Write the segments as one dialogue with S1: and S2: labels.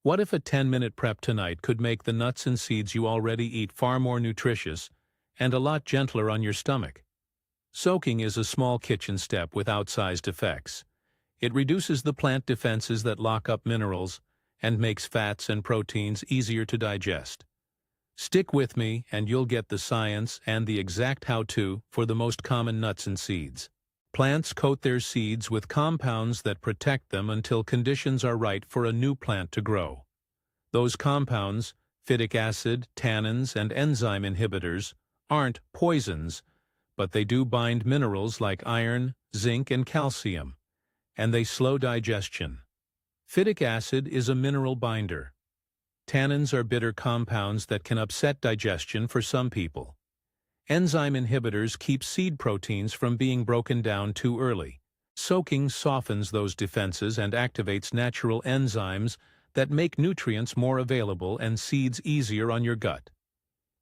S1: What if a 10-minute prep tonight could make the nuts and seeds you already eat far more nutritious and a lot gentler on your stomach? Soaking is a small kitchen step with outsized effects. It reduces the plant defenses that lock up minerals and makes fats and proteins easier to digest. Stick with me and you'll get the science and the exact how-to for the most common nuts and seeds. Plants coat their seeds with compounds that protect them until conditions are right for a new plant to grow. Those compounds, phytic acid, tannins, and enzyme inhibitors, aren't poisons, but they do bind minerals like iron, zinc, and calcium, and they slow digestion. Phytic acid is a mineral binder. Tannins are bitter compounds that can upset digestion for some people. Enzyme inhibitors keep seed proteins from being broken down too early. Soaking softens those defenses and activates natural enzymes that make nutrients more available and seeds easier on your gut.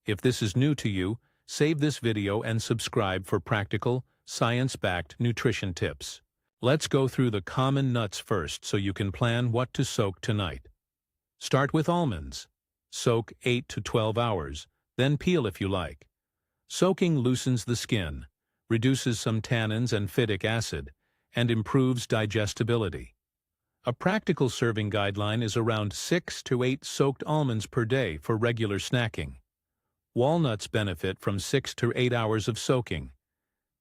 S1: If this is new to you, save this video and subscribe for practical, science-backed nutrition tips. Let's go through the common nuts first so you can plan what to soak tonight. Start with almonds. Soak 8 to 12 hours, then peel if you like. Soaking loosens the skin, reduces some tannins and phytic acid, and improves digestibility. A practical serving guideline is around 6 to 8 soaked almonds per day for regular snacking. Walnuts benefit from 6 to 8 hours of soaking.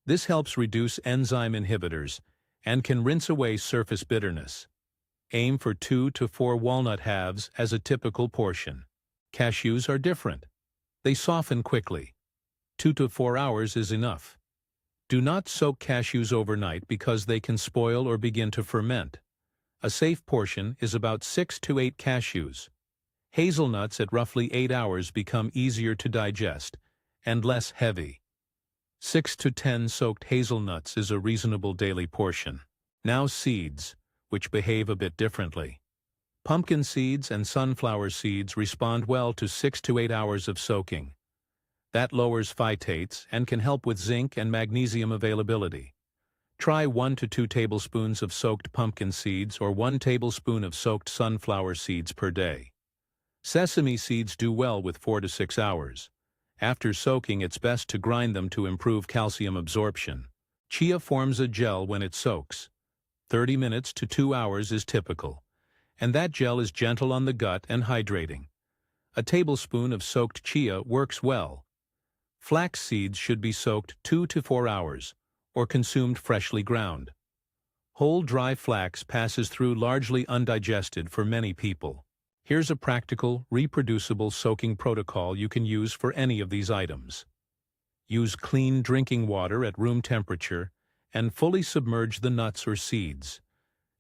S1: This helps reduce enzyme inhibitors and can rinse away surface bitterness. Aim for 2 to 4 walnut halves as a typical portion. Cashews are different. They soften quickly. 2 to 4 hours is enough. Do not soak cashews overnight because they can spoil or begin to ferment. A safe portion is about 6 to 8 cashews. Hazelnuts at roughly 8 hours become easier to digest and less heavy. 6 to 10 soaked hazelnuts is a reasonable daily portion. Now seeds, which behave a bit differently. Pumpkin seeds and sunflower seeds respond well to 6 to 8 hours of soaking. That lowers phytates and can help with zinc and magnesium availability. Try 1 to 2 tablespoons of soaked pumpkin seeds or 1 tablespoon of soaked sunflower seeds per day. Sesame seeds do well with 4 to 6 hours. After soaking, it's best to grind them to improve calcium absorption. Chia forms a gel when it soaks. 30 minutes to 2 hours is typical, and that gel is gentle on the gut and hydrating. A tablespoon of soaked chia works well. Flax seeds should be soaked 2 to 4 hours, or consumed freshly ground. Whole dry flax passes through largely undigested for many people. Here's a practical, reproducible soaking protocol you can use for any of these items. Use clean drinking water at room temperature and fully submerge the nuts or seeds.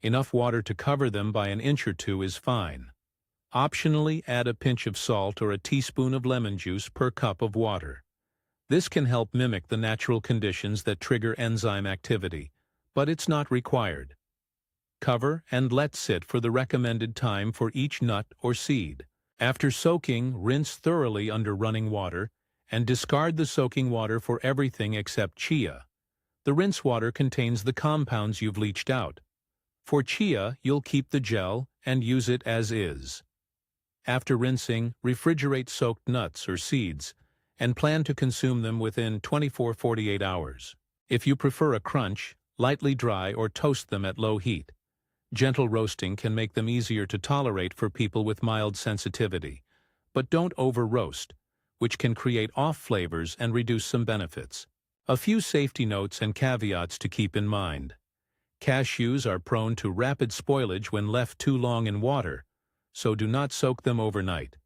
S1: Enough water to cover them by an inch or two is fine. Optionally, add a pinch of salt or a teaspoon of lemon juice per cup of water. This can help mimic the natural conditions that trigger enzyme activity, but it's not required. Cover and let sit for the recommended time for each nut or seed. After soaking, rinse thoroughly under running water and discard the soaking water for everything except chia. The rinse water contains the compounds you've leached out. For chia, you'll keep the gel and use it as is. After rinsing, refrigerate soaked nuts or seeds and plan to consume them within 24-48 hours. If you prefer a crunch, lightly dry or toast them at low heat. Gentle roasting can make them easier to tolerate for people with mild sensitivity, but don't over-roast, which can create off flavors and reduce some benefits. A few safety notes and caveats to keep in mind. Cashews are prone to rapid spoilage when left too long in water, so do not soak them overnight.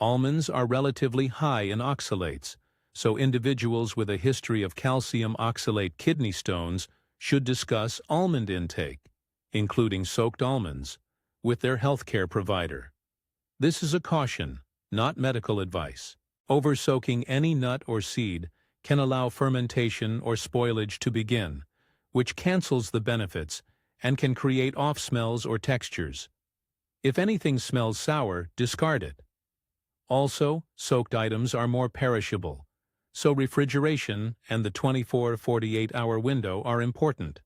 S1: Almonds are relatively high in oxalates, so individuals with a history of calcium oxalate kidney stones should discuss almond intake, including soaked almonds, with their healthcare provider. This is a caution, not medical advice. Over-soaking any nut or seed can allow fermentation or spoilage to begin, which cancels the benefits and can create off smells or textures. If anything smells sour, discard it. Also, soaked items are more perishable, so refrigeration and the 24-48 hour window are important.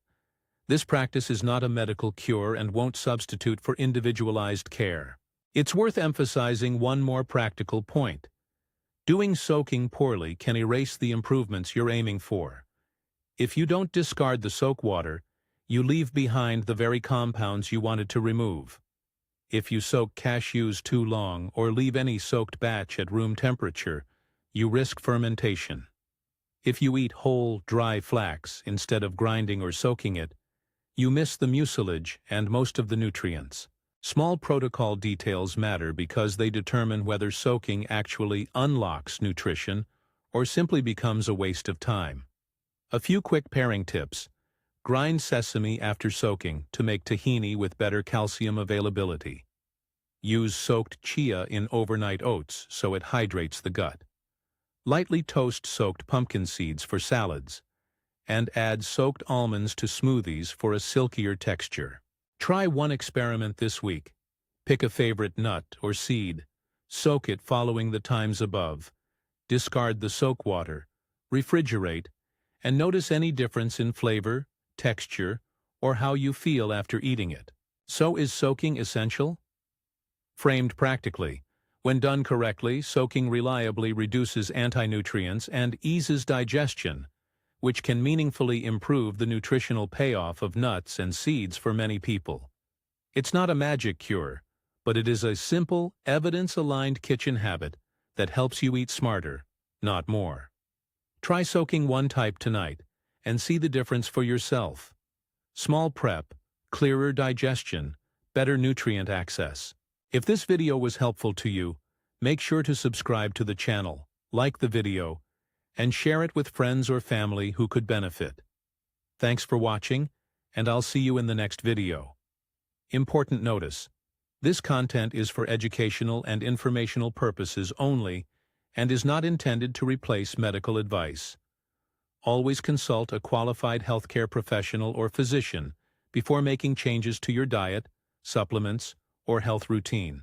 S1: This practice is not a medical cure and won't substitute for individualized care. It's worth emphasizing one more practical point. Doing soaking poorly can erase the improvements you're aiming for. If you don't discard the soak water, you leave behind the very compounds you wanted to remove. If you soak cashews too long or leave any soaked batch at room temperature, you risk fermentation. If you eat whole, dry flax instead of grinding or soaking it, you miss the mucilage and most of the nutrients. Small protocol details matter because they determine whether soaking actually unlocks nutrition or simply becomes a waste of time. A few quick pairing tips. Grind sesame after soaking to make tahini with better calcium availability. Use soaked chia in overnight oats so it hydrates the gut. Lightly toast soaked pumpkin seeds for salads, and add soaked almonds to smoothies for a silkier texture. Try one experiment this week. Pick a favorite nut or seed, soak it following the times above, discard the soak water, refrigerate, and notice any difference in flavor, texture, or how you feel after eating it. So is soaking essential? Framed practically, when done correctly, soaking reliably reduces anti-nutrients and eases digestion, which can meaningfully improve the nutritional payoff of nuts and seeds for many people. It's not a magic cure, but it is a simple, evidence-aligned kitchen habit that helps you eat smarter, not more. Try soaking one type tonight and see the difference for yourself. Small prep, clearer digestion, better nutrient access. If this video was helpful to you, make sure to subscribe to the channel, like the video, and share it with friends or family who could benefit. Thanks for watching, and I'll see you in the next video. Important notice: this content is for educational and informational purposes only and is not intended to replace medical advice. Always consult a qualified healthcare professional or physician before making changes to your diet, supplements, or health routine.